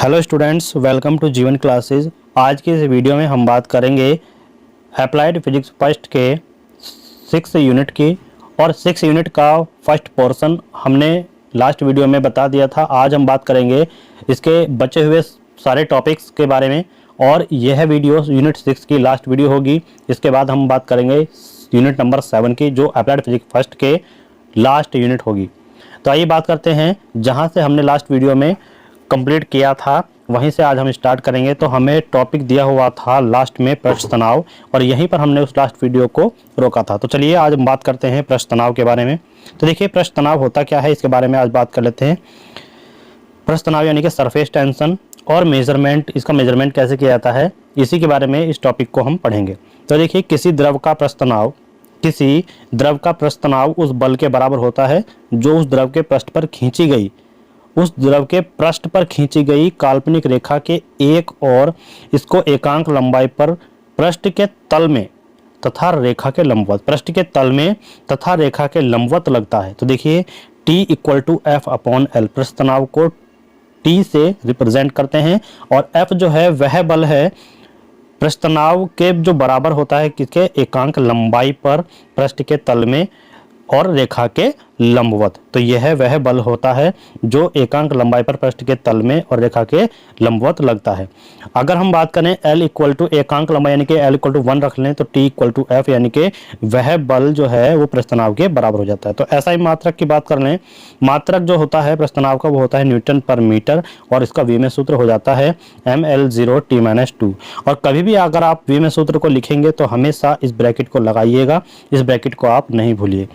Hello students, welcome to जीवन classes. आज के इस वीडियो में हम बात करेंगे अप्लाइड फिजिक्स फर्स्ट के 6 यूनिट की। और 6 यूनिट का फर्स्ट पोर्शन हमने लास्ट वीडियो में बता दिया था। आज हम बात करेंगे इसके बचे हुए सारे टॉपिक्स के बारे में, और यह वीडियो यूनिट 6 की लास्ट वीडियो होगी। इसके बाद हम बात करेंगे यूनिट नंबर 7 की, जो अप्लाइड फिजिक्स फर्स्ट के लास्ट यूनिट होगी। तो आइए बात करते हैं, जहाँ से हमने लास्ट वीडियो में कंप्लीट किया था वहीं से आज हम स्टार्ट करेंगे। तो हमें टॉपिक दिया हुआ था लास्ट में पृष्ठ तनाव, और यहीं पर हमने उस लास्ट वीडियो को रोका था। तो चलिए आज हम बात करते हैं पृष्ठ तनाव के बारे में। तो देखिए, पृष्ठ तनाव होता क्या है, इसके बारे में आज बात कर लेते हैं। पृष्ठ तनाव यानी कि सरफेस टेंशन, और मेजरमेंट, इसका मेजरमेंट कैसे किया जाता है, इसी के बारे में इस टॉपिक को हम पढ़ेंगे। तो देखिए, किसी द्रव का पृष्ठ तनाव उस बल के बराबर होता है जो उस द्रव के पृष्ठ पर खींची गई काल्पनिक रेखा के एक और इसको एकांक लंबाई पर पृष्ठ के तल में तथा रेखा के लंबवत लगता है। तो देखिए, T = F/L, पृष्ठ तनाव को T से रिप्रेजेंट करते हैं, और F जो है वह बल है पृष्ठ तनाव के जो बराबर होता है किसके, एकांक लंबाई पर पृष्ठ के तल में और रेखा के लंबवत। तो यह वह बल होता है जो एकांक लंबाई पर पृष्ठ के तल में और रेखा के लंबवत लगता है। अगर हम बात करें L = एकांक लंबाई यानी कि L = 1 रख लें, तो T = F यानी कि वह बल जो है वो पृष्ठ तनाव के बराबर हो जाता है। तो ऐसा ही मात्रक की बात कर लें, मात्रक जो होता है पृष्ठ तनाव का वो होता है न्यूटन पर मीटर, और इसका V में सूत्र हो जाता है mL0T-2। और कभी भी अगर आप V में सूत्र को लिखेंगे तो हमेशा इस ब्रैकेट को लगाइएगा, इस ब्रैकेट को आप नहीं भूलिए।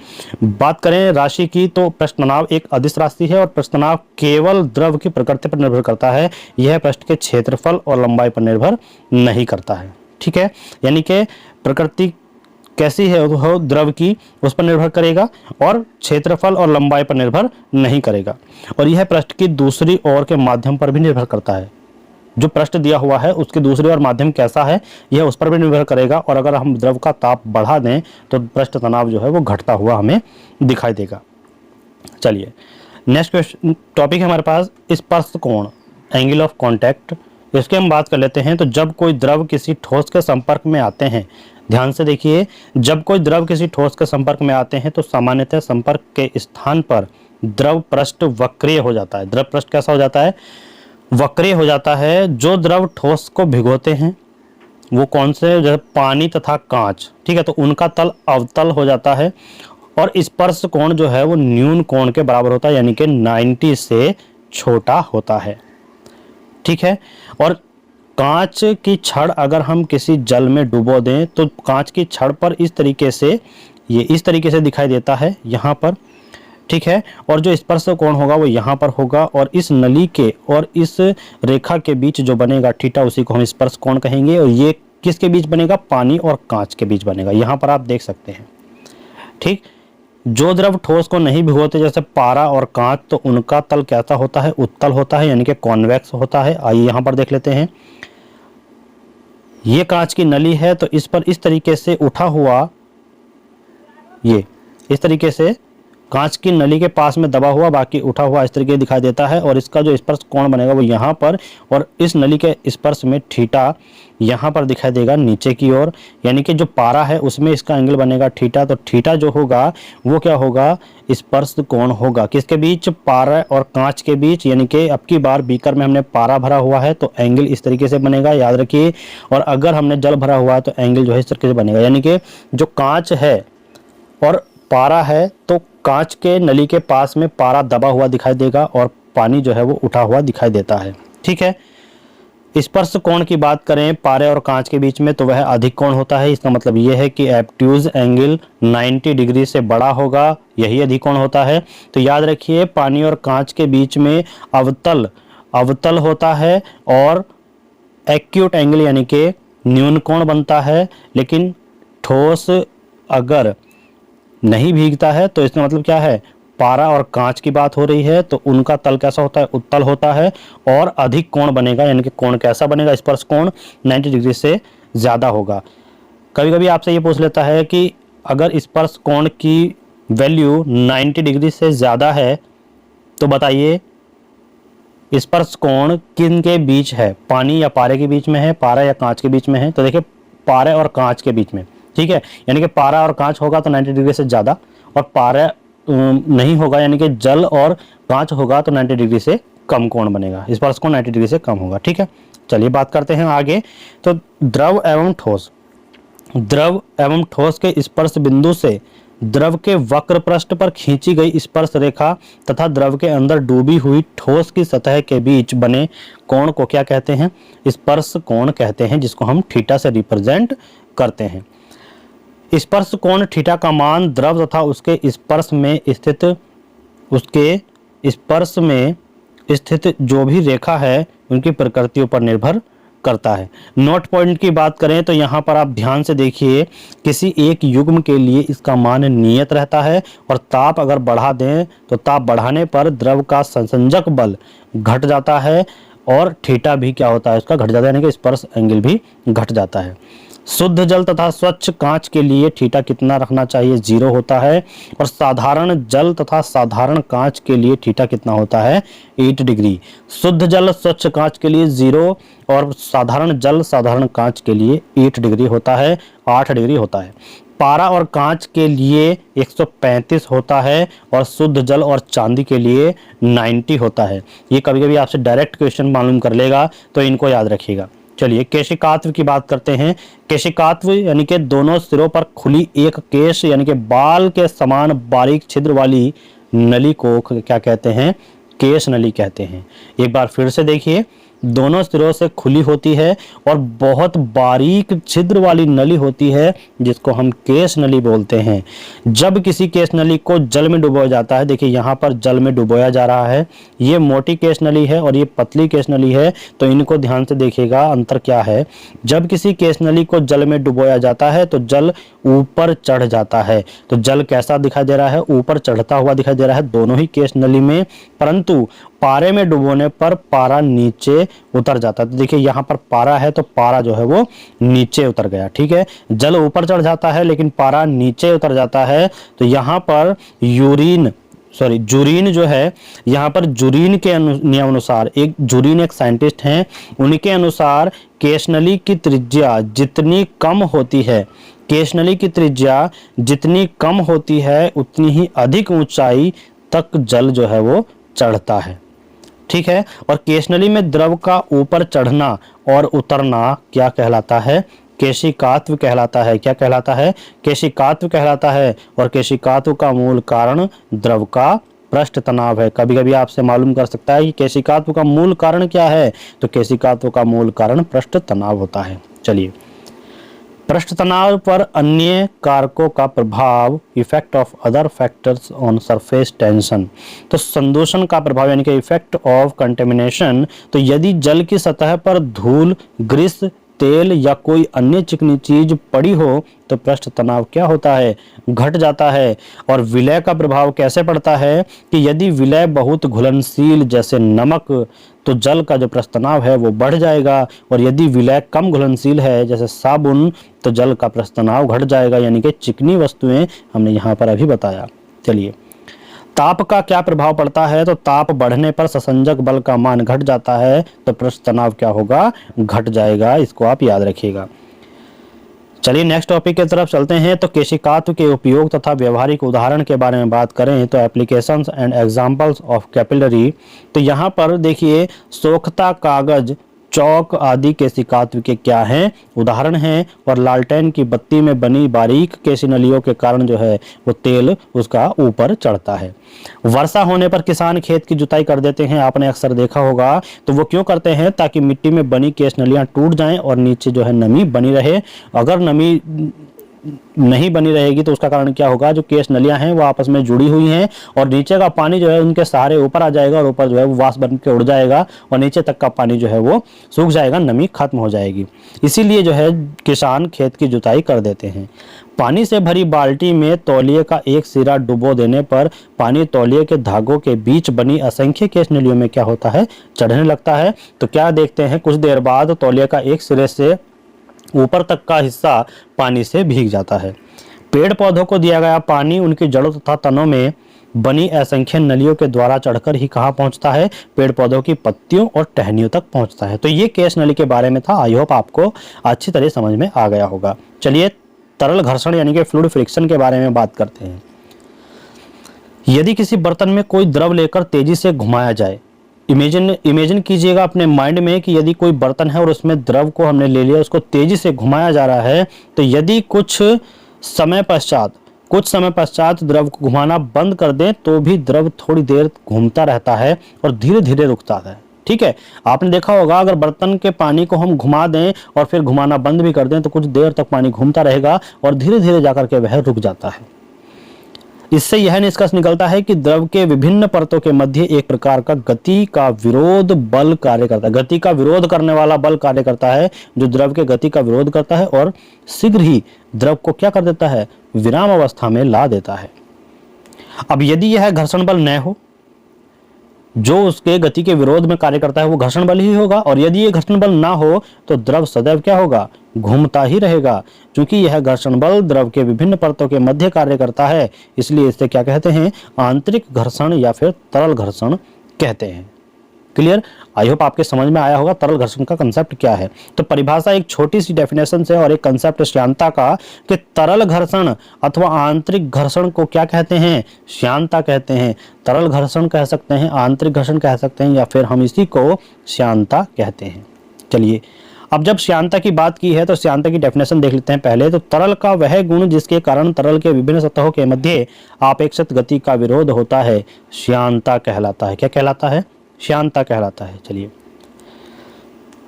बात करें राशि की, तो पृष्ठ तनाव एक अदिश राशि है, और पृष्ठ तनाव केवल द्रव की प्रकृति पर निर्भर करता है। यह पृष्ठ के क्षेत्रफल और लंबाई पर निर्भर नहीं करता है। ठीक है, यानी कि प्रकृति कैसी है वो द्रव की, उस पर निर्भर करेगा, और क्षेत्रफल और लंबाई पर निर्भर नहीं करेगा। और यह पृष्ठ की दूसरी ओर के माध्यम पर भी निर्भर करता है। जो पृष्ठ दिया हुआ है उसके दूसरी ओर माध्यम कैसा है, यह उस पर भी निर्भर करेगा। और अगर हम द्रव का ताप बढ़ा दें तो पृष्ठ तनाव जो है वो घटता हुआ हमें दिखाई देगा। चलिए, नेक्स्ट क्वेश्चन टॉपिक है हमारे पास स्पर्श कोण, एंगल ऑफ कांटेक्ट। इसके हम बात कर लेते हैं। तो जब कोई द्रव किसी ठोस के संपर्क में आते हैं, ध्यान से देखिए, जब कोई द्रव किसी ठोस के संपर्क में आते हैं तो सामान्यतः संपर्क के स्थान पर द्रव पृष्ठ वक्रीय हो जाता है। द्रव पृष्ठ कैसा हो जाता है, वक्रीय हो जाता है। जो द्रव ठोस को भिगोते हैं वो कौन से, जैसे पानी तथा कांच, ठीक है, तो उनका तल अवतल हो जाता है, और स्पर्श कोण जो है वो न्यून कोण के बराबर होता है, यानी कि 90 से छोटा होता है। ठीक है, और कांच की छड़ अगर हम किसी जल में डुबो दें तो कांच की छड़ पर इस तरीके से दिखाई देता है यहाँ पर। ठीक है, और जो स्पर्श कोण होगा वो यहाँ पर होगा, और इस नली के और इस रेखा के बीच जो बनेगा थीटा, उसी को हम स्पर्श कोण कहेंगे। और ये किसके बीच बनेगा, पानी और कांच के बीच बनेगा। यहाँ पर आप देख सकते हैं। ठीक, जो द्रव ठोस को नहीं भिगोते जैसे पारा और कांच, तो उनका तल कैसा होता है, उत्तल होता है, यानी कि कॉन्वेक्स होता है। आइए यहाँ पर देख लेते हैं। ये कांच की नली है, तो इस पर इस तरीके से उठा हुआ, ये इस तरीके से कांच की नली के पास में दबा हुआ, बाकी उठा हुआ इस तरीके दिखाई देता है। और इसका जो स्पर्श कोण बनेगा वो यहाँ पर, और इस नली के स्पर्श में थीटा यहाँ पर दिखाई देगा नीचे की ओर, यानी कि जो पारा है उसमें इसका एंगल बनेगा थीटा। तो थीटा जो होगा वो क्या होगा, स्पर्श कोण होगा। किसके बीच, पारा और कांच के बीच। यानी कि अब की बार बीकर में हमने पारा भरा हुआ है तो एंगल इस तरीके से बनेगा, याद रखिए। और अगर हमने जल भरा हुआ है तो एंगल जो है इस तरीके से बनेगा। यानी कि जो कांच है और पारा है, तो कांच के नली के पास में पारा दबा हुआ दिखाई देगा, और पानी जो है वो उठा हुआ दिखाई देता है। ठीक है, स्पर्श कोण की बात करें पारे और कांच के बीच में, तो वह अधिक कोण होता है। इसका मतलब यह है कि ऑब्ट्यूज एंगल 90 डिग्री से बड़ा होगा, यही अधिक कोण होता है। तो याद रखिए, पानी और कांच के बीच में अवतल होता है, और एक्यूट एंगल यानी कि न्यून कोण बनता है। लेकिन ठोस अगर नहीं भीगता है तो इसका मतलब क्या है, पारा और कांच की बात हो रही है, तो उनका तल कैसा होता है, उत्तल होता है, और अधिक कोण बनेगा। यानी कि कोण कैसा बनेगा, स्पर्श कोण 90 डिग्री से ज़्यादा होगा। कभी कभी आपसे ये पूछ लेता है कि अगर स्पर्श कोण की वैल्यू 90 डिग्री से ज़्यादा है तो बताइए स्पर्श कोण किन के बीच है, पानी या पारे के बीच में है, पारा या कांच के बीच में है। तो देखिए पारे और कांच के बीच में, ठीक है, यानी कि पारा और कांच होगा तो 90 डिग्री से ज़्यादा, और पारा नहीं होगा यानी कि जल और कांच होगा तो 90 डिग्री से कम कोण बनेगा, स्पर्श कोण 90 डिग्री से कम होगा। ठीक है, चलिए बात करते हैं आगे। तो द्रव एवं ठोस, द्रव एवं ठोस के स्पर्श बिंदु से द्रव के वक्र पृष्ठ पर खींची गई स्पर्श रेखा तथा द्रव के अंदर डूबी हुई ठोस की सतह के बीच बने कोण को क्या कहते हैं? स्पर्श कोण कहते हैं, जिसको हम थीटा से रिप्रेजेंट करते हैं। स्पर्श कोण थीटा का मान द्रव तथा उसके स्पर्श में स्थित जो भी रेखा है उनकी प्रकृतियों पर निर्भर करता है। नोट पॉइंट की बात करें तो यहाँ पर आप ध्यान से देखिए, किसी एक युग्म के लिए इसका मान नियत रहता है, और ताप अगर बढ़ा दें तो ताप बढ़ाने पर द्रव का संसंजक बल घट जाता है, और थीटा भी क्या होता है, उसका घट जाता है, यानी कि स्पर्श एंगल भी घट जाता है। शुद्ध जल तथा स्वच्छ कांच के लिए थीटा कितना रखना चाहिए? 0 होता है, और साधारण जल तथा साधारण कांच के लिए थीटा कितना होता है? 8 डिग्री। शुद्ध जल स्वच्छ कांच के लिए 0 और साधारण जल साधारण कांच के लिए 8 डिग्री होता है, 8 डिग्री होता है। पारा और कांच के लिए 135 होता है, और शुद्ध जल और चांदी के लिए 90 होता है। ये कभी कभी आपसे डायरेक्ट क्वेश्चन मालूम कर लेगा, तो इनको याद रखिएगा। चलिए केशिकात्व की बात करते हैं। केशिकात्व यानी कि दोनों सिरों पर खुली एक केश यानी कि बाल के समान बारीक छिद्र वाली नली को क्या कहते हैं? केश नली कहते हैं। एक बार फिर से देखिए, दोनों सिरों से खुली होती है और बहुत बारीक छिद्र वाली नली होती है, जिसको हम केश नली बोलते हैं। जब किसी केश नली को जल में डुबोया जाता है, देखिए यहाँ पर जल में डुबोया जा रहा है, ये मोटी केश नली है और ये पतली केश नली है, तो इनको ध्यान से देखिएगा अंतर क्या है। जब किसी केश नली को जल में डुबोया जाता है तो जल ऊपर चढ़ जाता है। तो जल कैसा दिखाई दे रहा है? ऊपर चढ़ता हुआ दिखाई दे रहा है दोनों ही केश नली में, परंतु पारे में डुबोने पर पारा नीचे उतर जाता है। तो देखिए यहाँ पर पारा है तो पारा जो है वो नीचे उतर गया। ठीक है, जल ऊपर चढ़ जाता है लेकिन पारा नीचे उतर जाता है। तो यहाँ पर जुरीन जो है, यहाँ पर जुरीन के नियमानुसार, एक जुरीन एक साइंटिस्ट हैं, उनके अनुसार केशनली की त्रिज्या जितनी कम होती है, केशनली की त्रिज्या जितनी कम होती है उतनी ही अधिक ऊंचाई तक जल जो है वो चढ़ता है। ठीक है, और केशनली में द्रव का ऊपर चढ़ना और उतरना क्या कहलाता है? केशिकात्व कहलाता है। क्या कहलाता है? केशिकात्व कहलाता है। और केशिकात्व का मूल कारण द्रव का पृष्ठ तनाव है। कभी कभी आपसे मालूम कर सकता है कि केशिकात्व का मूल कारण क्या है, तो केशिकात्व का मूल कारण पृष्ठ तनाव होता है। चलिए, पृष्ठ तनाव पर अन्य कारकों का प्रभाव, effect of other factors on surface tension. तो संदूषण का प्रभाव यानी कि इफेक्ट ऑफ कंटेमिनेशन। तो यदि जल की सतह पर धूल, ग्रीस, तेल या कोई अन्य चिकनी चीज पड़ी हो तो पृष्ठ तनाव क्या होता है? घट जाता है। और विलय का प्रभाव कैसे पड़ता है कि यदि विलय बहुत घुलनशील जैसे नमक, तो जल का जो पृष्ठ तनाव है वो बढ़ जाएगा, और यदि विलय कम घुलनशील है जैसे साबुन, तो जल का पृष्ठ तनाव घट जाएगा, यानी कि चिकनी वस्तुएं हमने यहाँ पर अभी बताया। चलिए, ताप का क्या प्रभाव पड़ता है? तो ताप बढ़ने पर संसंजक बल का मान घट जाता है, तो पृष्ठ तनाव क्या होगा? घट जाएगा। इसको आप याद रखिएगा। चलिए नेक्स्ट टॉपिक की तरफ चलते हैं। तो केशिकात्व के उपयोग तथा व्यवहारिक उदाहरण के बारे में बात करें तो applications and examples of capillary. तो यहाँ पर देखिए, सोखता, कागज, चौक आदि केशिकात्व के क्या हैं? उदाहरण हैं। और लालटेन की बत्ती में बनी बारीक केशिनलियों के कारण जो है वो तेल उसका ऊपर चढ़ता है। वर्षा होने पर किसान खेत की जुताई कर देते हैं, आपने अक्सर देखा होगा। तो वो क्यों करते हैं? ताकि मिट्टी में बनी केशिनलियां टूट जाएं और नीचे जो है नमी बनी रहे। अगर नमी नहीं बनी रहेगी तो उसका कारण क्या होगा? जो केश नलियां हैं वो आपस में जुड़ी हुई हैं और नीचे का पानी जो है उनके सहारे ऊपर आ जाएगा और ऊपर जो है वो वाष्प बन के उड़ जाएगा और नीचे तक का पानी जो है वो सूख जाएगा, नमी खत्म हो जाएगी। इसीलिए जो है किसान खेत की जुताई कर देते हैं। पानी से भरी बाल्टी में तौलिए का एक सिरा डुबो देने पर पानी तौलिए के धागों के बीच बनी असंख्य केश नलियों में क्या होता है? चढ़ने लगता है। तो क्या देखते हैं, कुछ देर बाद तौलिए का एक सिरे से ऊपर तक का हिस्सा पानी से भीग जाता है। पेड़ पौधों को दिया गया पानी उनकी जड़ों तथा तनों में बनी असंख्य नलियों के द्वारा चढ़कर ही कहाँ पहुंचता है, पेड़ पौधों की पत्तियों और टहनियों तक पहुंचता है। तो ये केस नली के बारे में था। आई होप आपको अच्छी तरह समझ में आ गया होगा। चलिए तरल घर्षण यानी कि फ्लूइड फ्रिक्शन के बारे में बात करते हैं। यदि किसी बर्तन में कोई द्रव लेकर तेजी से घुमाया जाए, इमेजिन कीजिएगा अपने माइंड में कि यदि कोई बर्तन है और उसमें द्रव को हमने ले लिया, उसको तेजी से घुमाया जा रहा है, तो यदि कुछ समय पश्चात द्रव को घुमाना बंद कर दें तो भी द्रव थोड़ी देर घूमता रहता है और धीरे धीरे रुकता है। ठीक है, आपने देखा होगा अगर बर्तन के पानी को हम घुमा दें और फिर घुमाना बंद भी कर दें तो कुछ देर तक पानी घूमता रहेगा और धीरे धीरे जाकर के वह रुक जाता है। इससे यह निष्कर्ष निकलता है कि द्रव के विभिन्न परतों के मध्य एक प्रकार का गति का विरोध बल कार्य करता है। गति का विरोध करने वाला बल कार्य करता है जो द्रव के गति का विरोध करता है और शीघ्र ही द्रव को क्या कर देता है, विराम अवस्था में ला देता है। अब यदि यह घर्षण बल न हो, जो उसके गति के विरोध में कार्य करता है वो घर्षण बल ही होगा, और यदि ये घर्षण बल ना हो तो द्रव सदैव क्या होगा, घूमता ही रहेगा। क्योंकि यह घर्षण बल द्रव के विभिन्न परतों के मध्य कार्य करता है, इसलिए इसे क्या कहते हैं, आंतरिक घर्षण या फिर तरल घर्षण कहते हैं। क्लियर? आई होप आपके समझ में आया होगा तरल घर्षण का कंसेप्ट क्या है। तो परिभाषा एक छोटी सी डेफिनेशन से और एक कंसेप्ट श्यानता का कि तरल घर्षण अथवा आंतरिक घर्षण को क्या कहते हैं, श्यानता कहते हैं। तरल घर्षण कह सकते हैं, आंतरिक घर्षण कह सकते हैं, या फिर हम इसी को श्यानता कहते हैं। चलिए अब जब श्यानता की बात की है तो श्यानता की डेफिनेशन देख लेते हैं पहले। तो तरल का वह गुण जिसके कारण तरल के विभिन्न सतहों के मध्य आपेक्षित गति का विरोध होता है श्यानता कहलाता है। क्या कहलाता है? श्यानता कहलाता है। चलिए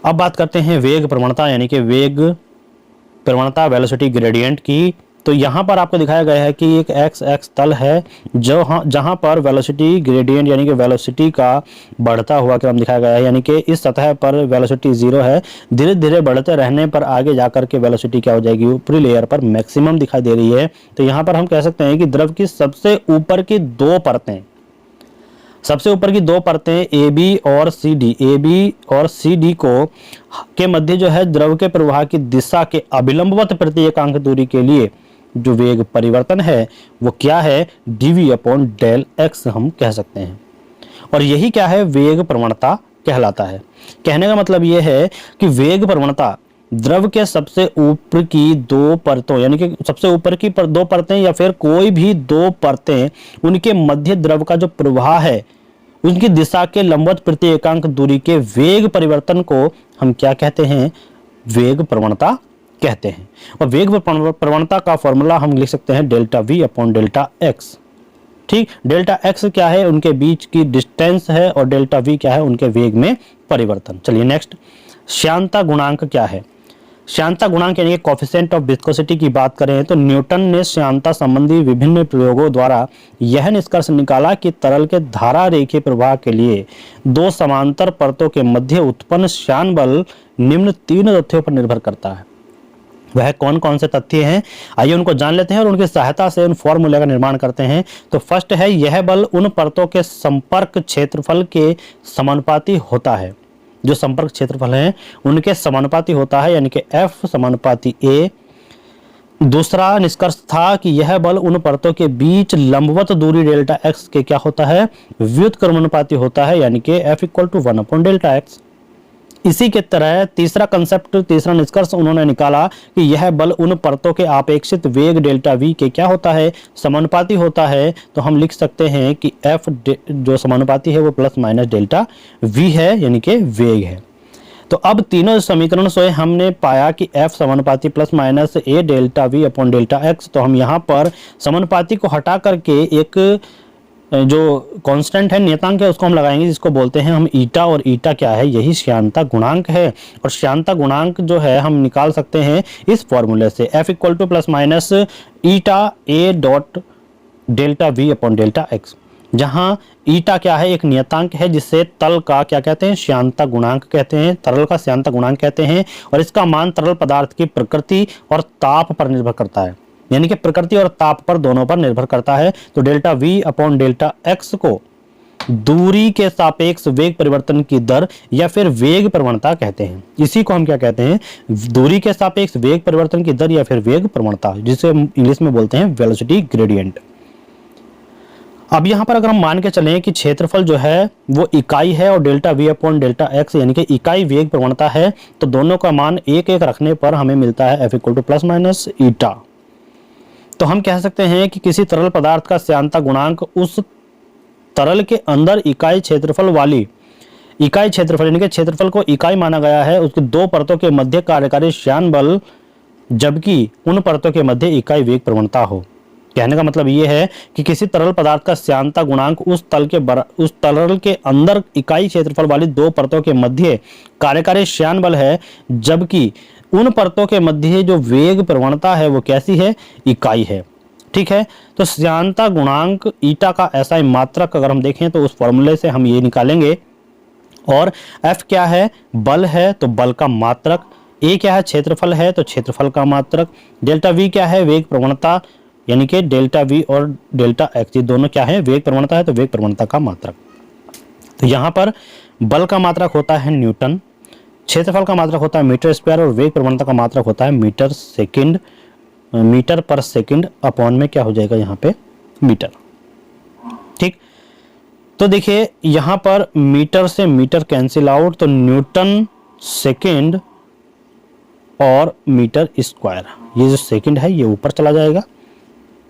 अब बात करते हैं वेग प्रवणता यानी कि वेग प्रवणता वेलोसिटी ग्रेडियंट की। तो यहाँ पर आपको दिखाया गया है कि एक एक्स एक्स तल है जहाँ पर वेलोसिटी ग्रेडियंट यानी कि वेलोसिटी का बढ़ता हुआ क्रम दिखाया गया है। यानी कि इस सतह पर वेलोसिटी 0 है, धीरे धीरे बढ़ते रहने पर आगे जाकर के वेलोसिटी क्या हो जाएगी, ऊपरी लेयर पर मैक्सिमम दिखाई दे रही है। तो यहाँ पर हम कह सकते हैं कि द्रव की सबसे ऊपर की दो परतें ए बी और सी डी को के मध्य जो है द्रव के प्रवाह की दिशा के अभिलंबवत प्रति एकांक दूरी के लिए जो वेग परिवर्तन है वो क्या है, dv/del(x) हम कह सकते हैं। और यही क्या है, वेग प्रवणता कहलाता है। कहने का मतलब ये है कि वेग प्रवणता द्रव के सबसे ऊपर की दो परतों यानी कि सबसे ऊपर की दो परतें या फिर कोई भी दो परतें उनके मध्य द्रव का जो प्रवाह है उनकी दिशा के लंबवत प्रति एकांक दूरी के वेग परिवर्तन को हम क्या कहते हैं, वेग प्रवणता कहते हैं। और वेग प्रवणता का फॉर्मूला हम लिख सकते हैं ΔV/ΔX। ठीक, डेल्टा एक्स क्या है, उनके बीच की डिस्टेंस है, और डेल्टा वी क्या है, उनके वेग में परिवर्तन। चलिए नेक्स्ट, श्यानता गुणांक क्या है। श्यानता गुणांक यानी कि कोफिशिएंट ऑफ विस्कोसिटी की बात करें तो न्यूटन ने श्यानता संबंधी विभिन्न प्रयोगों द्वारा यह निष्कर्ष निकाला कि तरल के धारा रेखीय प्रवाह के लिए दो समांतर परतों के मध्य उत्पन्न श्यान बल निम्न तीन तथ्यों पर निर्भर करता है। वह कौन कौन से तथ्य हैं, आइए उनको जान लेते हैं और उनकी सहायता से उन फॉर्मूले का निर्माण करते हैं। तो फर्स्ट है, यह बल उन परतों के संपर्क क्षेत्रफल के समानुपाती होता है। जो संपर्क क्षेत्रफल हैं उनके समानुपाती होता है, यानी कि F/A। दूसरा निष्कर्ष था कि यह बल उन परतों के बीच लंबवत दूरी डेल्टा x के क्या होता है, व्युत्क्रमानुपाती होता है, यानी कि F=1/Δx। इसी के तरह तीसरा निष्कर्ष उन्होंने निकाला कि यह बल उन परतों के अपेक्षित वेग डेल्टा v के क्या होता है, समानुपाती होता है। तो हम लिख सकते हैं कि F जो समानुपाती है वो ±Δv है, यानी कि वेग है। तो अब तीनों समीकरण से हमने पाया कि F समानुपाती ±A ΔV/Δx। तो हम यहाँ पर समानुपाती को हटा करके एक जो कांस्टेंट है, नियतांक है, उसको हम लगाएंगे, जिसको बोलते हैं हम ईटा। और ईटा क्या है, यही श्यानता गुणांक है। और श्यानता गुणांक जो है हम निकाल सकते हैं इस फॉर्मूले से, F =A.ΔV/Δx, जहां ईटा क्या है, एक नियतांक है जिससे तल का क्या कहते हैं, श्यानता गुणांक कहते हैं, तरल का श्यानता गुणांक कहते हैं। और इसका मान तरल पदार्थ की प्रकृति और ताप पर निर्भर करता है, यानी कि प्रकृति और ताप पर दोनों पर निर्भर करता है। तो ΔV/Δx को दूरी के सापेक्ष वेग परिवर्तन की दर या फिर वेग प्रवणता कहते हैं। इसी को हम क्या कहते हैं, दूरी के सापेक्ष वेग परिवर्तन की दर या फिर वेग प्रवणता, जिसे इंग्लिश में बोलते हैं वेलोसिटी ग्रेडियंट। अब यहाँ पर अगर हम मान के चलें कि क्षेत्रफल जो है वो इकाई है और delta we upon delta x यानी कि इकाई वेग प्रवणता है, तो दोनों का मान एक एक रखने पर हमें मिलता है F equal to plus minus eta. तो हम कह सकते हैं कि किसी तरल पदार्थ का श्यानता गुणांक उस तरल के अंदर इकाई क्षेत्रफल यानी कि क्षेत्रफल को इकाई माना गया है, उसकी दो परतों के मध्य कार्यकारी श्यान बल, जबकि उन परतों के मध्य इकाई वेग प्रवणता हो। कहने का मतलब ये है कि किसी तरल पदार्थ का श्यानता गुणांक उस तरल के अंदर इकाई क्षेत्रफल वाली दो परतों के मध्य कार्यकारी श्यान बल है, जबकि उन परतों के मध्य जो वेग प्रवणता है वो कैसी है, इकाई है। ठीक है, तो श्यानता गुणांक ईटा का एसआई मात्रक अगर हम देखें तो उस फॉर्मूले से हम ये निकालेंगे। और एफ क्या है, बल है तो बल का मात्रक, ए क्या है, क्षेत्रफल है तो क्षेत्रफल का मात्रक, डेल्टा वी क्या है, वेग प्रवणता यानी कि डेल्टा वी और डेल्टा एक्स ये दोनों क्या है, वेग प्रवणता है तो वेग प्रवणता का मात्रक। तो यहाँ पर बल का मात्रक होता है न्यूटन, क्षेत्रफल का मात्रक होता है मीटर स्क्वायर और वेग प्रवणता का मात्रक होता है मीटर पर सेकंड अपॉन में क्या हो जाएगा यहाँ पे मीटर। ठीक, तो देखिए यहाँ पर मीटर से मीटर कैंसिल आउट, तो न्यूटन सेकंड और मीटर स्क्वायर, ये जो सेकंड है ये ऊपर चला जाएगा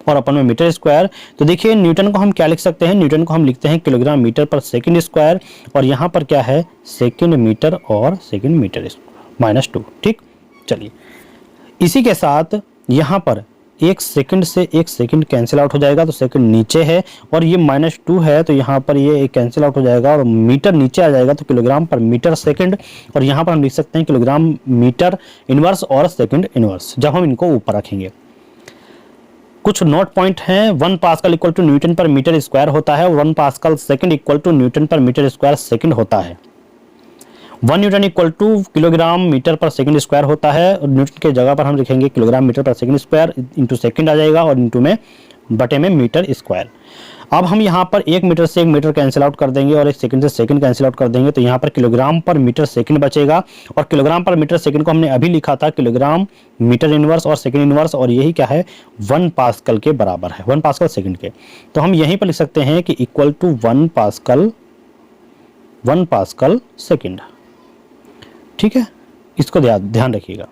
और अपन में मीटर स्क्वायर। तो देखिए न्यूटन को हम क्या लिख सकते हैं, न्यूटन को हम लिखते हैं kilogram metre per second square, और यहाँ पर क्या है सेकंड मीटर और सेकंड मीटर स्क्वायर -2। ठीक, चलिए इसी के साथ यहाँ पर एक सेकंड से एक सेकंड कैंसिल आउट हो जाएगा, तो सेकंड नीचे है और ये -2 है तो यहाँ पर ये कैंसिल आउट हो जाएगा और मीटर नीचे आ जाएगा, तो किलोग्राम पर मीटर सेकंड, और यहाँ पर हम लिख सकते हैं किलोग्राम मीटर इनवर्स और सेकंड इनवर्स जब हम इनको ऊपर रखेंगे। कुछ नोट पॉइंट हैं, 1 pascal equal to newton per metre square होता है और 1 pascal second equal to newton per metre square second होता है। 1 newton equal to kilogram metre per second square होता है, और न्यूटन के जगह पर हम लिखेंगे kilogram metre per second square into second आ जाएगा और इंटू में बटे में मीटर स्क्वायर। अब हम यहाँ पर 1 मीटर से 1 मीटर कैंसिल आउट कर देंगे और 1 सेकंड से सेकंड कैंसिल आउट कर देंगे, तो यहाँ पर किलोग्राम पर मीटर सेकंड बचेगा, और किलोग्राम पर मीटर सेकंड को हमने अभी लिखा था किलोग्राम मीटर इनवर्स और सेकंड इनवर्स, और यही क्या है 1 पास्कल के बराबर है, 1 पास्कल सेकंड के। तो हम यहीं पर लिख सकते हैं कि इक्वल टू 1 पास्कल सेकंड। ठीक है, इसको ध्यान रखिएगा।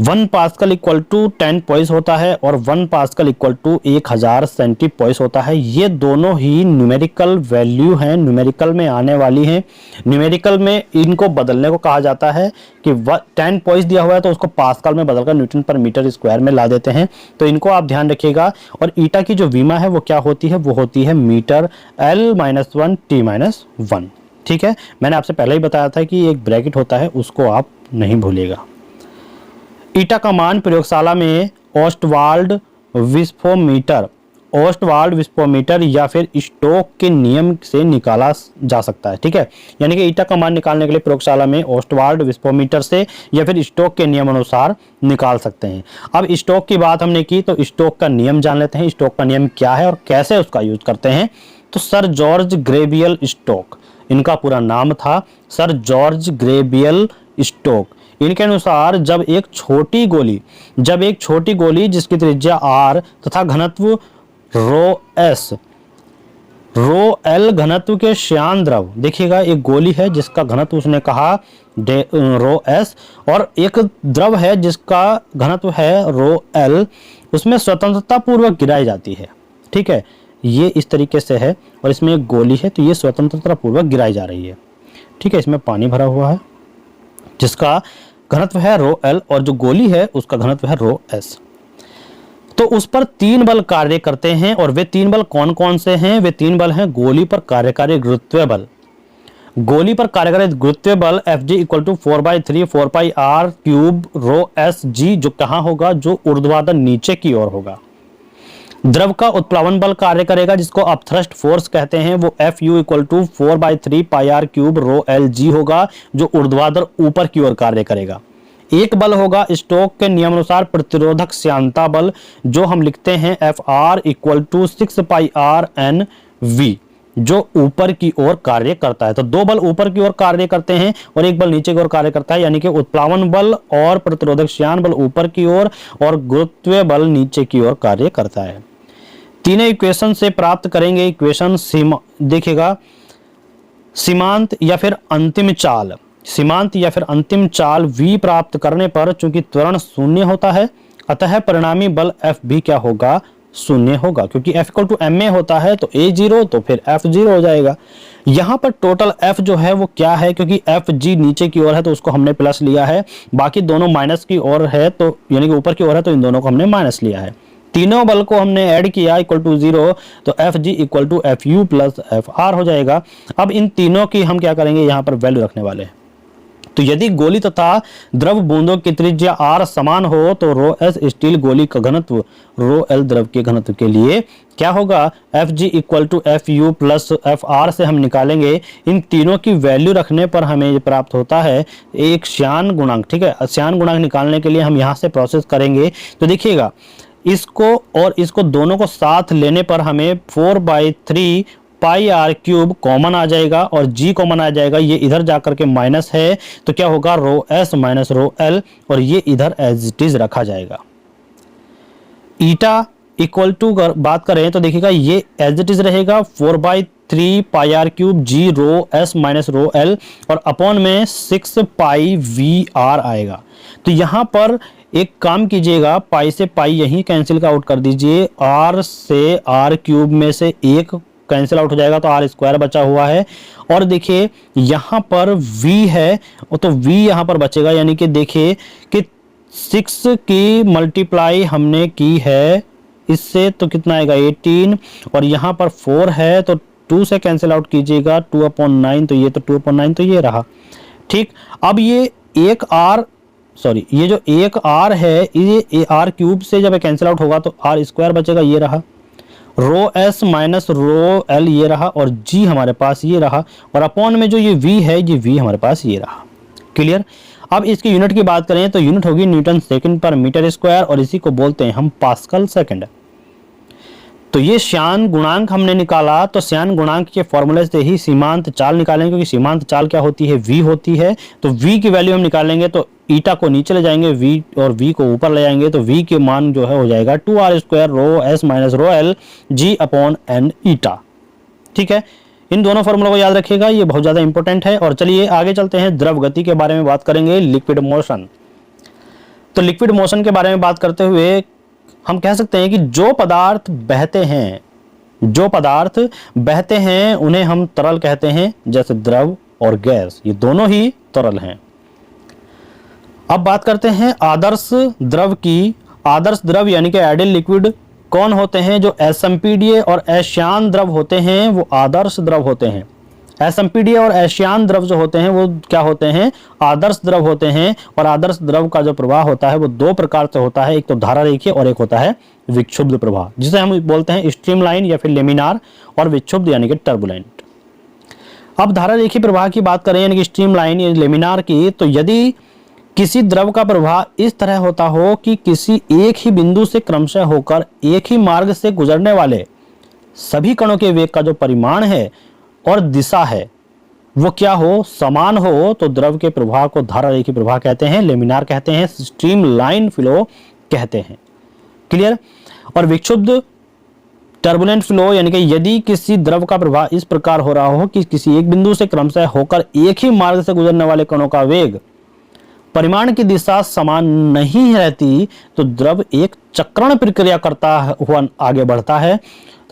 1 पास्कल इक्वल टू 10 पॉइस होता है और 1 pascal equal to 1000 centipoise होता है। ये दोनों ही न्यूमेरिकल वैल्यू हैं, न्यूमेरिकल में आने वाली हैं। न्यूमेरिकल में इनको बदलने को कहा जाता है कि 10 पॉइस दिया हुआ है तो उसको पास्कल में बदलकर न्यूटन पर मीटर स्क्वायर में ला देते हैं, तो इनको आप ध्यान रखिएगा। और ईटा की जो वीमा है वो क्या होती है, वो होती है मीटर L-1 T-1। ठीक है, मैंने आपसे पहले ही बताया था कि एक ब्रैकेट होता है, उसको आप नहीं भूलिएगा। ईटा का मान प्रयोगशाला में ओस्टवाल्ड विस्फोमीटर या फिर स्टोक के नियम से निकाला जा सकता है। ठीक है, यानी कि ईटा का मान निकालने के लिए प्रयोगशाला में ओस्टवाल्ड विस्फोमीटर से या फिर स्टोक के नियम अनुसार निकाल सकते हैं। अब स्टोक की बात हमने की तो स्टोक का नियम जान लेते हैं। स्टोक का नियम क्या है और कैसे उसका यूज करते हैं। तो सर जॉर्ज ग्रेबियल स्टोक, इनका पूरा नाम था सर जॉर्ज ग्रेबियल स्टोक। इनके अनुसार जब एक छोटी गोली जिसकी त्रिज्या r तथा घनत्व रो L घनत्व के श्यान द्रव, देखिएगा एक गोली है जिसका घनत्व उसने कहा रो S और एक द्रव है जिसका घनत्व है रो L, उसमें स्वतंत्रता पूर्वक गिराई जाती है। ठीक है, ये इस तरीके से है और इसमें एक गोली है तो ये स्वतंत्रता पूर्वक गिराई जा रही है। ठीक है, इसमें पानी भरा हुआ है जिसका घनत्व है रो L और जो गोली है उसका घनत्व है रो S। तो उस पर 3 बल कार्य करते हैं और वे 3 बल कौन कौन से हैं। वे 3 बल हैं गोली पर कार्यकारी गुरुत्वीय बल, गोली पर कार्यकारी गुरुत्वीय बल Fg equal to 4/3 4πr³ rho Sg, जो कहाँ होगा, जो ऊर्ध्वाधर नीचे की ओर होगा। द्रव का उत्प्लावन बल कार्य करेगा जिसको अपथ्रस्ट फोर्स कहते हैं, वो Fu equal to 4/3 πr³ rho Lg होगा, जो ऊर्ध्वाधर ऊपर की ओर कार्य करेगा। एक बल होगा स्टोक के नियमानुसार प्रतिरोधक श्यानता बल, जो हम लिखते हैं Fr इक्वल टू 6πr/N/V, जो ऊपर की ओर कार्य करता है। तो दो बल ऊपर की ओर कार्य करते हैं और एक बल नीचे की ओर कार्य करता है, यानी कि उत्प्लावन बल और प्रतिरोधक श्यान बल ऊपर की ओर और गुरुत्वीय बल नीचे की ओर कार्य करता है। तीनों इक्वेशन से प्राप्त करेंगे इक्वेशन देखिएगा सीमांत या फिर अंतिम चाल, सीमांत या फिर अंतिम चाल V प्राप्त करने पर चूंकि त्वरण शून्य होता है, अतः परिणामी बल F भी क्या होगा, शून्य होगा, क्योंकि F इक्वल टू ma होता है तो a 0 तो फिर F 0 हो जाएगा। यहाँ पर टोटल F जो है वो क्या है, क्योंकि F G नीचे की ओर है तो उसको हमने प्लस लिया है, बाकी दोनों माइनस की ओर है तो यानी कि ऊपर की ओर है तो इन दोनों को हमने माइनस लिया है। तीनों बल को हमने ऐड किया इक्वल टू 0 तो Fg equal to Fu plus Fr हो जाएगा। अब इन तीनों की हम क्या करेंगे, यहाँ पर वैल्यू रखने वाले हैं। तो यदि गोली तथा द्रव बूंदों की त्रिज्या r समान हो तो ρs स्टील गोली का घनत्व ρl द्रव के घनत्व के लिए क्या होगा, Fg equal to Fu plus Fr से हम निकालेंगे। इन तीनों की वैल्यू रखने पर हमें ये प्राप्त होता है एक श्यान गुणांक। ठीक है, श्यान गुणांक निकालने के लिए हम यहाँ से प्रोसेस करेंगे। तो देखिएगा इसको और इसको दोनों को साथ लेने पर हमें 4/3 पाई r क्यूब कॉमन आ जाएगा और g कॉमन आ जाएगा, ये इधर जाकर के माइनस है तो क्या होगा रो एस माइनस रो एल, और ये इधर एज इट इज रखा जाएगा। ईटा इक्वल टू बात करें तो देखिएगा ये एज इट इज रहेगा 4/3 पाई r क्यूब g रो एस माइनस रो एल और अपॉन में 6 पाई वी आर आएगा। तो यहाँ पर एक काम कीजिएगा, पाई से पाई यहीं कैंसिल का आउट कर दीजिए, r से r क्यूब में से एक कैंसिल आउट हो जाएगा तो r स्क्वायर बचा हुआ है। और देखिए यहाँ पर v है तो v यहाँ पर बचेगा, यानी कि देखिए कि 6 की मल्टीप्लाई हमने की है इससे तो कितना आएगा 18, और यहाँ पर 4 है तो 2 से कैंसिल आउट कीजिएगा 2/9, तो ये तो 2/9 तो ये रहा। ठीक, अब ये एक r ये जो एक r है ये r क्यूब से जब कैंसिल आउट होगा तो r स्क्वायर बचेगा, ये रहा रो एस माइनस रो एल ये रहा, और g हमारे पास ये रहा, और अपॉन में जो ये v है ये v हमारे पास ये रहा। क्लियर। अब इसकी यूनिट की बात करें तो यूनिट होगी न्यूटन सेकंड पर मीटर स्क्वायर, और इसी को बोलते हैं हम पास्कल सेकंड। तो ये श्यान गुणांक हमने निकाला, तो श्यान गुणांक के फॉर्मूले से ही सीमांत चाल निकालेंगे, क्योंकि सीमांत चाल क्या होती है, v होती है। तो v की वैल्यू हम निकालेंगे तो ईटा को नीचे ले जाएंगे v और v को ऊपर ले जाएंगे, तो v के मान जो है हो जाएगा 2r square rho s minus rho l g upon n eta. ठीक है, इन दोनों फॉर्मूलों को याद रखिएगा, ये बहुत ज्यादा इंपॉर्टेंट है। और चलिए आगे चलते हैं, द्रव गति के बारे में बात करेंगे, लिक्विड मोशन। तो लिक्विड मोशन के बारे में बात करते हुए हम कह सकते हैं कि जो पदार्थ बहते हैं उन्हें हम तरल कहते हैं, जैसे द्रव और गैस ये दोनों ही तरल हैं। अब बात करते हैं आदर्श द्रव की। आदर्श द्रव यानी कि आइडियल लिक्विड कौन होते हैं, जो असंपीड्य और अश्यान द्रव होते हैं वो आदर्श द्रव होते हैं। असंपीड्य और अश्यान द्रव जो होते हैं वो क्या होते हैं, आदर्श द्रव होते हैं। और आदर्श द्रव का जो प्रवाह होता है वो दो प्रकार से होता है, एक तो धारा रेखीय और एक होता है विक्षुब्ध प्रवाह, जिसे हम बोलते हैं स्ट्रीमलाइन या फिर लेमिनार, और विक्षुब्ध यानी कि टर्बुलेंट। अब धारा रेखीय प्रवाह की बात करें यानी कि स्ट्रीमलाइन या लेमिनार की, तो यदि किसी द्रव का प्रवाह इस तरह होता हो कि किसी एक ही बिंदु से क्रमशः होकर एक ही मार्ग से गुजरने वाले सभी कणों के वेग का जो परिमाण है और दिशा है वो क्या हो, समान हो, तो द्रव के प्रवाह को धारा रेखीय प्रवाह कहते हैं, लेमिनार कहते हैं, स्ट्रीमलाइन फ्लो कहते हैं। क्लियर। और विक्षुब्ध टर्बुलेंट फ्लो यानी कि यदि किसी द्रव का प्रवाह इस प्रकार हो रहा हो कि किसी एक बिंदु से क्रमशः होकर एक ही मार्ग से गुजरने वाले कणों का वेग परिमाण की दिशा समान नहीं रहती, तो द्रव एक चक्रण प्रक्रिया करता हुआ आगे बढ़ता है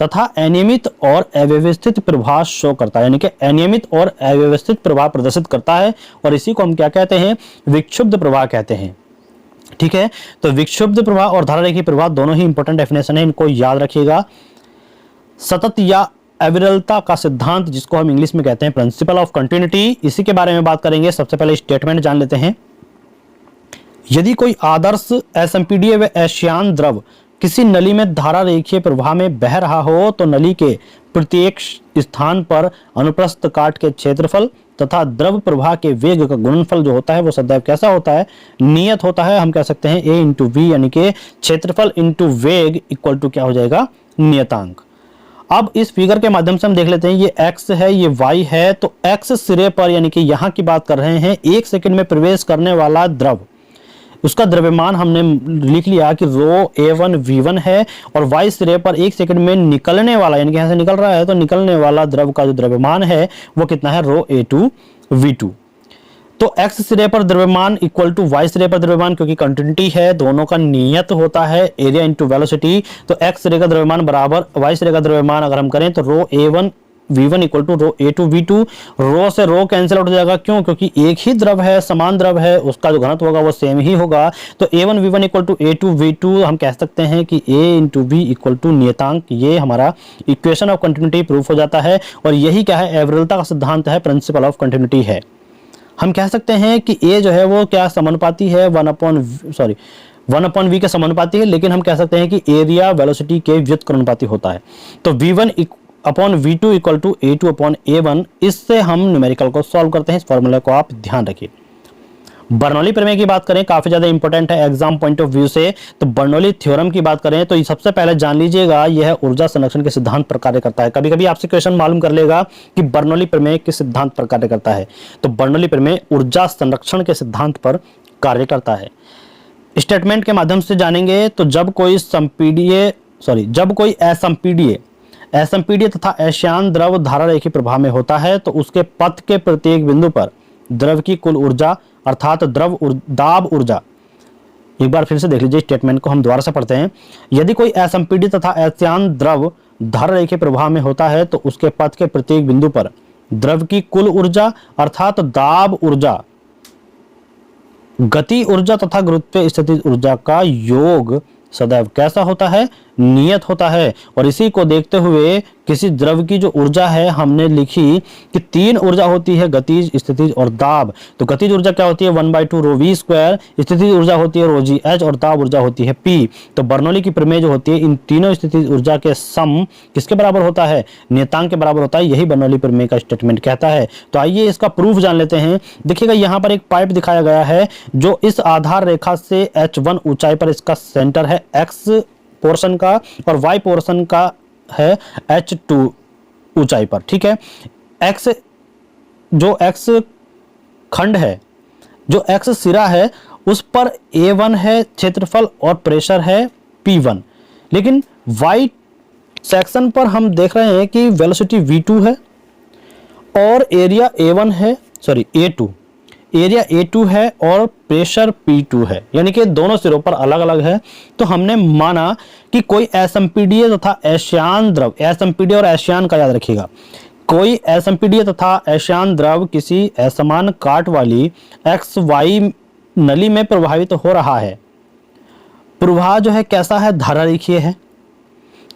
तथा अनियमित और अव्यवस्थित प्रवाह शो करता है, यानी कि अनियमित और अव्यवस्थित प्रवाह प्रदर्शित करता है, और इसी को हम क्या कहते हैं, विक्षुब्ध प्रवाह कहते हैं। ठीक है, तो विक्षुब्ध प्रवाह और धारा रेखीय प्रवाह दोनों ही इंपॉर्टेंट डेफिनेशन है, इनको याद रखिएगा। सतत या अविरलता का सिद्धांत, जिसको हम इंग्लिश में कहते हैं प्रिंसिपल ऑफ कंटिन्यूटी, इसी के बारे में बात करेंगे। सबसे पहले स्टेटमेंट जान लेते हैं। यदि कोई आदर्श असंपीड्य व अश्यान द्रव किसी नली में धारा रेखीय प्रवाह में बह रहा हो तो नली के प्रत्येक स्थान पर अनुप्रस्थ काट के क्षेत्रफल तथा द्रव प्रवाह के वेग का गुणनफल जो होता है वो सदैव कैसा होता है, नियत होता है। हम कह सकते हैं a इंटू वी, यानी कि क्षेत्रफल इंटू वेग इक्वल टू क्या हो जाएगा, नियतांक। अब इस फिगर के माध्यम से हम देख लेते हैं, ये x है, ये y है, तो x सिरे पर यानी कि यहां की बात कर रहे हैं, 1 सेकंड में प्रवेश करने वाला द्रव, उसका द्रव्यमान हमने लिख लिया कि रो a1 v1 है, और y सिरे पर 1 सेकंड में निकलने वाला, यानी कि यहां से निकल रहा है तो निकलने वाला द्रव का जो द्रव्यमान है वो कितना है, रो a2 v2। तो x सिरे पर द्रव्यमान इक्वल टू y सिरे पर द्रव्यमान, क्योंकि कंटिन्यूटी है, दोनों का नियत होता है एरिया इंटू वेलोसिटी। तो x सिरे का द्रव्यमान बराबर y सिरे का द्रव्यमान अगर हम करें तो रो a1 v1 equal to row a2 v2। रो से रो कैंसिल आउट हो जाएगा, क्यों, क्योंकि एक ही द्रव है, समान द्रव है, उसका जो घनत्व होगा वो सेम ही होगा। तो a1 v1 equal to a2 v2 हम कह सकते हैं कि a into v equal to नियतांक। ये हमारा इक्वेशन ऑफ कंटिन्यूटी प्रूफ हो जाता है, और यही क्या है, एवरेलता का सिद्धांत है, प्रिंसिपल ऑफ कंटिन्यूटी है। हम कह सकते हैं कि a जो है वो क्या समानुपाती है, 1 v के समानुपाती है, लेकिन हम कह सकते हैं कि एरिया वेलोसिटी के व्युत्क्रमानुपाती होता है। तो v1 upon v2 equal to a2 upon a1, इससे हम न्यूमेरिकल को सॉल्व करते हैं। इस फॉर्मूले को आप ध्यान रखिए। बर्नौली प्रमेय की बात करें, काफी ज्यादा इंपॉर्टेंट है एग्जाम पॉइंट ऑफ व्यू से। तो बर्नौली थ्योरम की बात करें तो सबसे पहले जान लीजिएगा, यह ऊर्जा संरक्षण के सिद्धांत पर कार्य करता है। कभी कभी आपसे क्वेश्चन मालूम कर लेगा कि बर्नौली प्रमेय किस सिद्धांत पर कार्य करता है, तो बर्नौली प्रमेय ऊर्जा संरक्षण के सिद्धांत पर कार्य करता है। स्टेटमेंट के माध्यम से जानेंगे तो जब कोई असंपीड्य तथा अश्यान द्रव धारा रेखीय प्रवाह में होता है तो उसके पथ के प्रत्येक बिंदु पर द्रव की कुल ऊर्जा अर्थात दाब ऊर्जा, एक बार फिर से देख लीजिए स्टेटमेंट को, हम दोबारा से पढ़ते हैं। यदि कोई असंपीड्य तथा अश्यान द्रव धारा रेखीय प्रवाह में होता है तो उसके पथ के प्रत्येक बिंदु पर द्रव की कुल ऊर्जा अर्थात दाब ऊर्जा, गति ऊर्जा तथा गुरुत्व स्थिति ऊर्जा का योग सदैव कैसा होता है, नियत होता है। और इसी को देखते हुए किसी द्रव की जो ऊर्जा है हमने लिखी कि 3 ऊर्जा होती है, गतिज, स्थितिज और दाब। तो गतिज ऊर्जा क्या होती है, 1/2 रो v स्क्वायर, स्थितिज ऊर्जा होती है रो g h, और दाब ऊर्जा होती है p। तो बर्नौली की प्रमेय जो होती है इन तीनों स्थितिज ऊर्जा के सम किसके बराबर होता है, नियतांक के बराबर होता है। यही बर्नौली प्रमेय का स्टेटमेंट कहता है। तो आइए इसका प्रूफ जान लेते हैं। देखिएगा यहाँ पर एक पाइप दिखाया गया है जो इस आधार रेखा से h1 ऊंचाई पर इसका सेंटर है x पोर्शन का, और y पोर्शन का है h2 ऊंचाई पर, ठीक है। x खंड है, जो x सिरा है उस पर a1 है क्षेत्रफल और प्रेशर है p1, लेकिन y सेक्शन पर हम देख रहे हैं कि वेलोसिटी v2 है और एरिया a2 एरिया A2 है और प्रेशर P2 है, यानी कि दोनों सिरों पर अलग अलग है। तो हमने माना कि कोई असंपीड्य तथा अश्यान द्रव, असंपीड्य और अश्यान का याद रखिएगा, कोई असंपीड्य तथा अश्यान द्रव किसी असमान काट वाली XY नली में प्रवाहित हो रहा है। प्रवाह जो है कैसा है, धारा रेखीय है।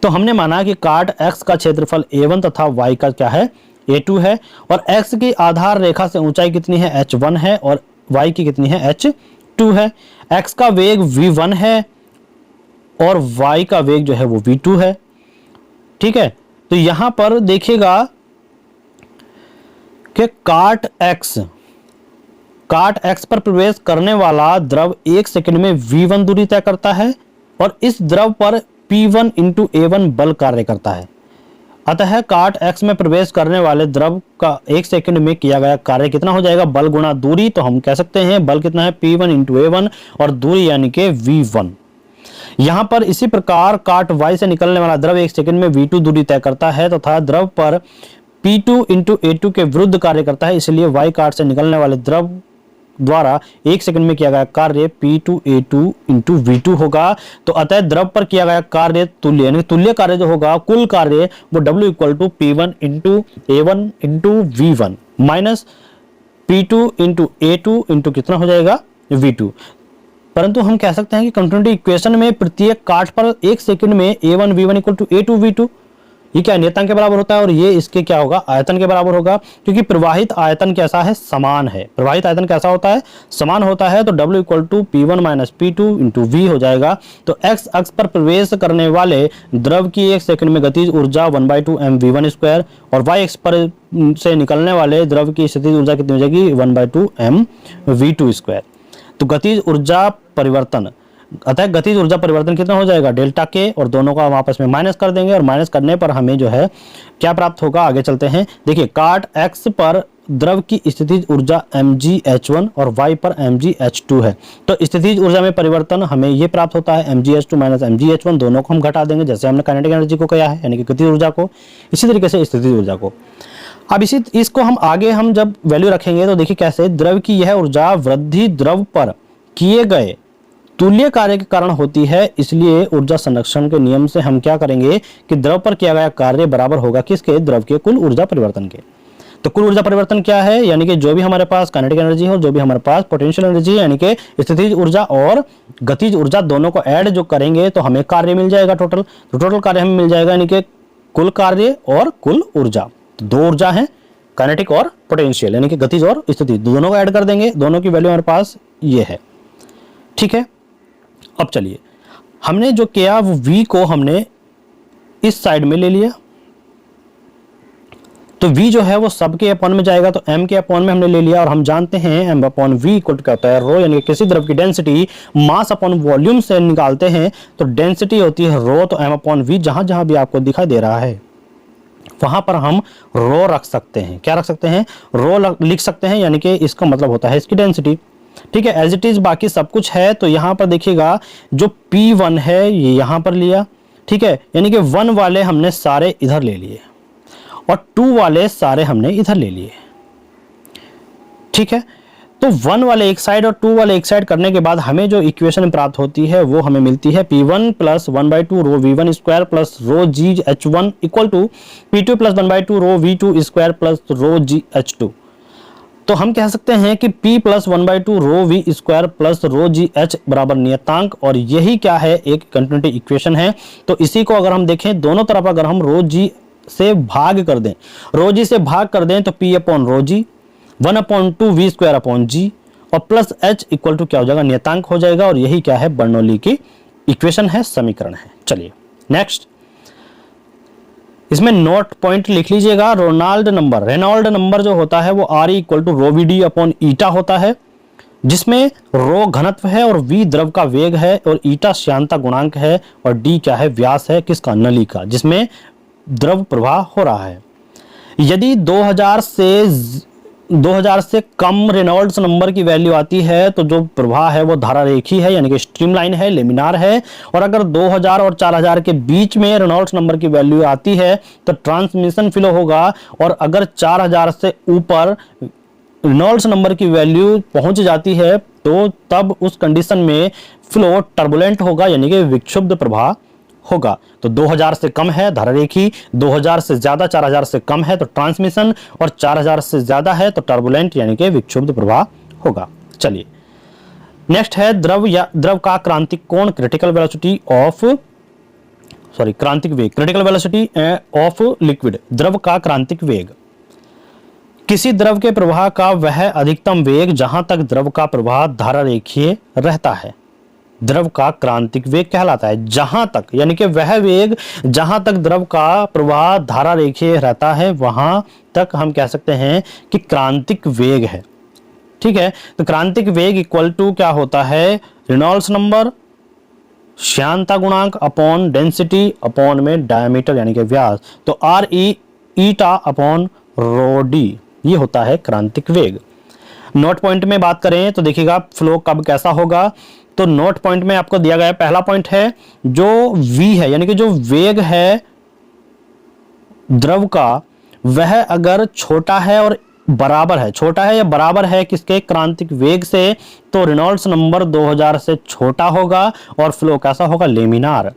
तो हमने माना कि काट X का क्षेत्रफल A1 तथा Y का क्या है, A2 है, और X की आधार रेखा से ऊंचाई कितनी है, h1 है, और Y की कितनी है, h2 है। X का वेग v1 है और Y का वेग जो है वो v2 है, ठीक है। तो यहां पर देखिएगा कि काट X पर प्रवेश करने वाला द्रव 1 सेकंड में v1 दूरी तय करता है, और इस द्रव पर P1 इंटू A1 बल कार्य करता है। अतः काट X में प्रवेश करने वाले द्रव का 1 सेकंड में किया गया कार्य कितना हो जाएगा, बल गुणा दूरी। तो हम कह सकते हैं बल कितना है, P1 इंटू A1, और दूरी यानी कि V1। यहां पर इसी प्रकार काट Y से निकलने वाला द्रव 1 सेकंड में V2 दूरी तय करता है तथा द्रव पर P2 इंटू A2 के विरुद्ध कार्य करता है, इसलिए Y काट से निकलने वाले द्रव द्वारा 1 सेकंड में किया गया कार्य P2A2 इंटू V2 होगा। तो अतः द्रव पर किया गया कार्य तुल्य, यानी तुल्य कार्य जो होगा, कुल कार्य वो W equal to P1 into A1 into V1 minus P2 into A2 into कितना हो जाएगा, V2। परंतु हम कह सकते हैं कि कंटिन्यूटी इक्वेशन में प्रत्येक काट पर 1 सेकंड में A1 V1 equal to A2 V2, ये क्या नियतांक के बराबर होता है और ये इसके क्या होगा, आयतन के बराबर होगा, क्योंकि प्रवाहित आयतन कैसा है, समान है। प्रवाहित आयतन कैसा होता है, समान होता है। तो W equal to P1 minus P2 into V हो जाएगा। तो x अक्ष पर प्रवेश करने वाले द्रव की 1 सेकंड में गतिज ऊर्जा 1/2 mv1 स्क्वायर और y अक्ष पर से निकलने वाले द्रव की स्थितिज ऊर्जा कितनी हो जाएगी, 1/2 mv2 स्क्वायर। तो गतिज ऊर्जा परिवर्तन, अतः गतिज ऊर्जा परिवर्तन कितना हो जाएगा, डेल्टा के, और दोनों का हम आपस में माइनस कर देंगे और माइनस करने पर हमें जो है क्या प्राप्त होगा, आगे चलते हैं। देखिए काट x पर द्रव की स्थितिज ऊर्जा mgh1 और y पर mgh2 है। तो स्थितिज ऊर्जा में परिवर्तन हमें ये प्राप्त होता है mgh2 माइनस mgh1, दोनों को हम घटा देंगे जैसे हमने काइनेटिक एनर्जी को किया है, यानी कि गतिज ऊर्जा को, इसी तरीके से स्थितिज ऊर्जा को। अब इसको हम आगे हम जब वैल्यू रखेंगे तो देखिए कैसे, द्रव की यह ऊर्जा वृद्धि द्रव पर किए गए तुल्य कार्य के कारण होती है, इसलिए ऊर्जा संरक्षण के नियम से हम क्या करेंगे कि द्रव पर किया गया कार्य बराबर होगा किसके, द्रव के कुल ऊर्जा परिवर्तन के। तो कुल ऊर्जा परिवर्तन क्या है, यानी कि जो भी हमारे पास काइनेटिक एनर्जी है और जो भी हमारे पास पोटेंशियल एनर्जी है, यानी कि स्थितिज ऊर्जा और गतिज ऊर्जा, दोनों को ऐड जो करेंगे तो हमें कार्य मिल जाएगा टोटल। तो टोटल कार्य हमें मिल जाएगा, यानी कि कुल कार्य और कुल ऊर्जा। तो दो ऊर्जा है, काइनेटिक और पोटेंशियल, यानी कि गतिज और स्थितिज, दोनों को ऐड कर देंगे, दोनों की वैल्यू हमारे पास ये है। ठीक है, अब चलिए हमने जो किया वो V को हमने इस साइड में ले लिया, तो V जो है वो सब के अपॉन में जाएगा, तो M के अपॉन में हमने ले लिया। और हम जानते हैं M upon V equal to क्या होता है, रो, यानी कि किसी द्रव की डेंसिटी मास अपॉन वॉल्यूम से निकालते हैं तो डेंसिटी होती है रो। तो M अपॉन V जहां जहां भी आपको दिखाई दे रहा है वहां पर हम रो रख सकते हैं। क्या रख सकते हैं, रो लिख सकते हैं, यानी कि इसका मतलब होता है इसकी डेंसिटी। ठीक है, एज इट इज बाकी सब कुछ है। तो यहां पर देखिएगा जो P1 है ये यहां पर लिया, ठीक है, यानी कि 1 वाले हमने सारे इधर ले लिए और 2 वाले सारे हमने इधर ले लिए। ठीक है, तो 1 वाले एक साइड और 2 वाले एक साइड करने के बाद हमें जो इक्वेशन प्राप्त होती है वो हमें मिलती है P1 plus 1/2 rho V1 square plus rho GH1 equal to P2 plus 1/2 rho V2 square plus rho GH2। तो हम कह सकते हैं कि P plus 1/2 rho V square plus rho GH बराबर नियतांक, और यही क्या है, एक कंटिन्यूटी इक्वेशन है। तो इसी को अगर हम देखें दोनों तरफ अगर हम रो G से भाग कर दें, रो G से भाग कर दें तो P upon rho G 1/2 V square upon G और प्लस H इक्वल टू क्या हो जाएगा, नियतांक हो जाएगा। और यही क्या है, बर्नौली की इक्वेशन है, समीकरण है। चलिए नेक्स्ट, इसमें नोट पॉइंट लिख लीजिएगा। रेनॉल्ड नंबर जो होता है वो R equal to rho VD upon eta होता है, जिसमें रो घनत्व है और V द्रव का वेग है और ईटा श्यानता गुणांक है और D क्या है, व्यास है किसका, नली का, जिसमें द्रव प्रवाह हो रहा है। यदि 2000 से कम रेनॉल्ड्स नंबर की वैल्यू आती है तो जो प्रवाह है वो धारा रेखी है, यानी कि स्ट्रीमलाइन है, लेमिनार है। और अगर 2000 और 4000 के बीच में रेनॉल्ड्स नंबर की वैल्यू आती है तो ट्रांसमिशन फ्लो होगा। और अगर 4000 से ऊपर रेनॉल्ड्स नंबर की वैल्यू पहुंच जाती है तो तब उस कंडीशन में फ्लो टर्बुलेंट होगा, यानी कि विक्षुब्ध प्रवाह होगा। तो 2000 से कम है धारा रेखी, 2000 से ज्यादा 4000 से कम है तो ट्रांसमिशन, और 4000 से ज्यादा है तो टर्बुलेंट, यानी कि विक्षुब्ध प्रवाह होगा। चलिए नेक्स्ट है द्रव का क्रांतिक कोण, क्रांतिक वेग, क्रिटिकल वेलोसिटी ऑफ लिक्विड, द्रव का क्रांतिक वेग। किसी द्रव के प्रवाह का वह अधिकतम वेग जहां तक द्रव का प्रवाह धारा रेखीय रहता है, द्रव का क्रांतिक वेग कहलाता है। जहां तक, यानी कि वह वेग जहां तक द्रव का प्रवाह धारा रेखीय रहता है वहां तक हम कह सकते हैं कि क्रांतिक वेग है। ठीक है, तो क्रांतिक वेग इक्वल टू क्या होता है, रेनॉल्ड्स नंबर, श्यानता गुणांक अपॉन डेंसिटी अपॉन में डायमीटर यानी कि व्यास। तो R E eta upon rho D, ये होता है क्रांतिक वेग। नोट पॉइंट में बात करें तो देखिएगा फ्लो कब कैसा होगा। तो नोट पॉइंट में आपको दिया गया है, पहला पॉइंट है जो V है, यानी कि जो वेग है द्रव का, वह अगर छोटा है और बराबर है, छोटा है या बराबर है किसके, क्रांतिक वेग से, तो रेनॉल्ड्स नंबर 2000 से छोटा होगा और फ्लो कैसा होगा, लेमिनार।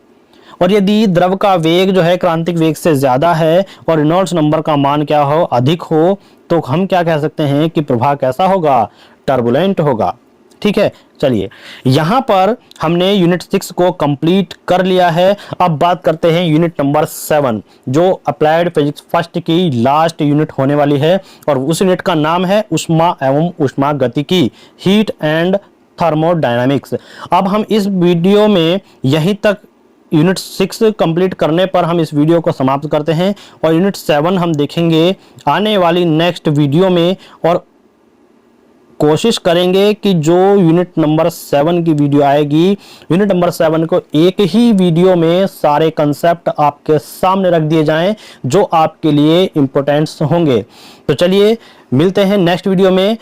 और यदि द्रव का वेग जो है क्रांतिक वेग से ज्यादा है और रेनॉल्ड्स नंबर का मान क्या हो, अधिक हो, तो हम क्या कह सकते हैं कि प्रवाह कैसा होगा, टर्बुलेंट होगा। ठीक है, चलिए यहाँ पर हमने यूनिट 6 को कंप्लीट कर लिया है। अब बात करते हैं यूनिट नंबर 7 जो अप्लाइड फिजिक्स फर्स्ट की लास्ट यूनिट होने वाली है और उस यूनिट का नाम है ऊष्मा एवं ऊष्मागतिकी, हीट एंड थर्मोडायनामिक्स। अब हम इस वीडियो में यहीं तक यूनिट 6 कंप्लीट करने पर हम इस वीडियो को समाप्त करते हैं और यूनिट 7 हम देखेंगे आने वाली नेक्स्ट वीडियो में और कोशिश करेंगे कि जो यूनिट नंबर 7 की वीडियो आएगी, यूनिट नंबर 7 को एक ही वीडियो में सारे कंसेप्ट आपके सामने रख दिए जाएं जो आपके लिए इंपॉर्टेंट होंगे। तो चलिए मिलते हैं नेक्स्ट वीडियो में।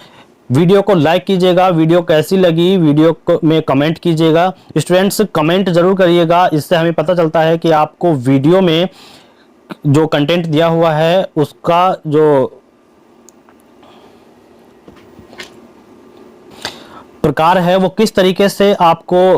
वीडियो को लाइक कीजिएगा, वीडियो कैसी लगी वीडियो में कमेंट कीजिएगा। स्टूडेंट्स कमेंट जरूर करिएगा, इससे हमें पता चलता है कि आपको वीडियो में जो कंटेंट दिया हुआ है उसका जो प्रकार है वो किस तरीके से आपको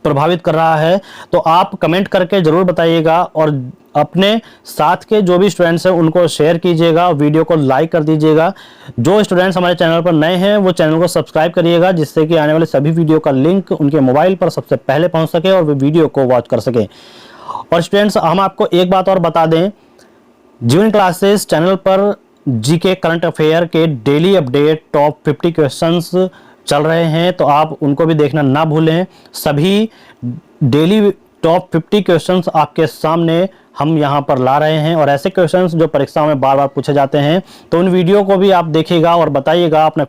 प्रभावित कर रहा है। तो आप कमेंट करके जरूर बताइएगा और अपने साथ के जो भी स्टूडेंट्स हैं उनको शेयर कीजिएगा, वीडियो को लाइक कर दीजिएगा। जो स्टूडेंट्स हमारे चैनल पर नए हैं वो चैनल को सब्सक्राइब करिएगा जिससे कि आने वाले सभी वीडियो का लिंक उनके मोबाइल पर सबसे पहले पहुंच सके और वे वीडियो को वॉच कर सके। और स्टूडेंट्स हम आपको एक बात और बता दें, जीवन क्लासेस चैनल पर जीके करंट अफेयर के डेली अपडेट टॉप 50 क्वेश्चंस चल रहे हैं, तो आप उनको भी देखना ना भूलें। सभी डेली टॉप 50 क्वेश्चंस आपके सामने हम यहां पर ला रहे हैं और ऐसे क्वेश्चंस जो परीक्षा में बार बार पूछे जाते हैं, तो उन वीडियो को भी आप देखिएगा और बताइएगा अपना